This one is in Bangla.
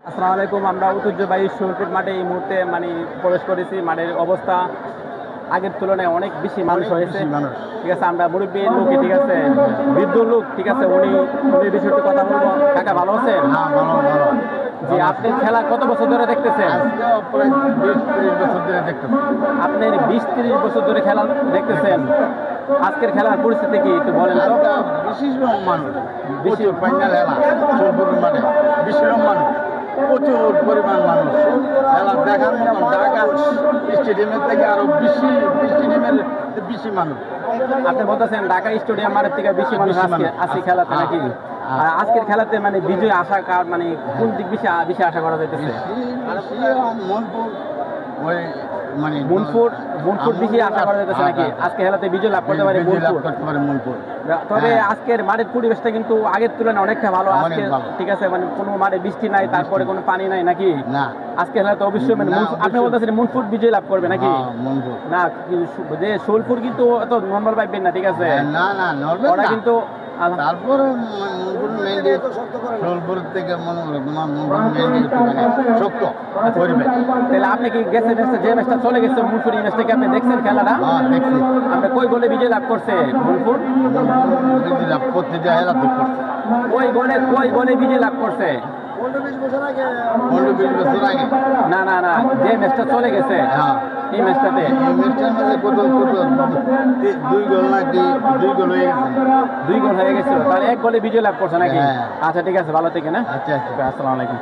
আসসালামু আলাইকুম। আমরা ঐতিহ্যবাহী শরীফপুর মাঠে এই মুহূর্তে প্রবেশ করেছি। মাঠের অবস্থা আগের তুলনায় অনেক বেশি মানুষ হয়েছে। ঠিক আছে, আমরা মুরব্বী লোকই, ঠিক আছে, বৃদ্ধ লোক, ঠিক আছে, উনি বিষয়ে একটু কথা বলবো। কাকা ভালো আছেন? জি, আপনি খেলা কত বছর ধরে দেখতেছেন? প্রায় 20-30 বছর ধরে দেখতেছি। আপনি 20-30 বছর ধরে খেলা দেখতেছেন। আজকের খেলার পরিস্থিতি কি একটু বলেন তো? বিশেষ মানুষ, প্রচুর ফাইনাল খেলা শরীফপুরের মাঠে, বিশেষ মানুষ, প্রচুর পরিমাণ মানুষ খেলা দেখার মতন। ঢাকা স্টেডিয়ামের থেকে আরো বেশি, স্টেডিয়ামের বেশি মানুষ। আপনি বলতেছেন ঢাকা স্টেডিয়াম মাঠের থেকে বেশি মানুষ আজকে খেলাতে নাকি? আর আজকের খেলাতে বিজয় আশা কার, কোন দিক বেশি বেশি আশা করা যাইতেছে? মনপুর ওই মুনফুট বেশি আশা করা যাইতেছে নাকি? আজকে খেলাতে বিজয় লাভ করতে পারে মনপুর। তবে আজকের মাঠের পরিবেশটা কিন্তু আগের তুলনায় অনেকটা ভালো। আজকে ঠিক আছে, কোনো মাঠে বৃষ্টি নাই, তারপরে কোনো পানি নাই নাকি? না, আজকে খেলাতে অবশ্যই আপনি বলতেছেন মুনফুট বিজয় লাভ করবে নাকি? না, যে শোলপুর কিন্তু এত নর্মাল পাইবেন না, ঠিক আছে? না না, ওরা কিন্তু তারপরে শোলপুর থেকে শক্ত করবে। তাহলে আপনি কি গেছে যে ম্যাচটা চলে গেছে মুনফুট, এই ম্যাচটাকে আপনি দেখছেন খেলাটা? দেখছি। আপনি কই গোলে বিজয় লাভ করছে মুনফুট? বিজয় লাভ করতে যায় হেলা করছে। কই গোলে বিজয় লাভ করছে? 15-20 বছর আগে। না না না, যে ম্যাচটা চলে গেছে এই ম্যাচটাতে, এই ম্যাচটার মধ্যে কত 2 গোল নাকি 2 গোল হয়ে গেছে। 2 গোল হয়ে গেছিল, তাহলে 1 গোলে বিজয় লাভ করছে নাকি? হ্যাঁ। আচ্ছা ঠিক আছে, ভালো থেকে না। আচ্ছা। আসসালামু আলাইকুম।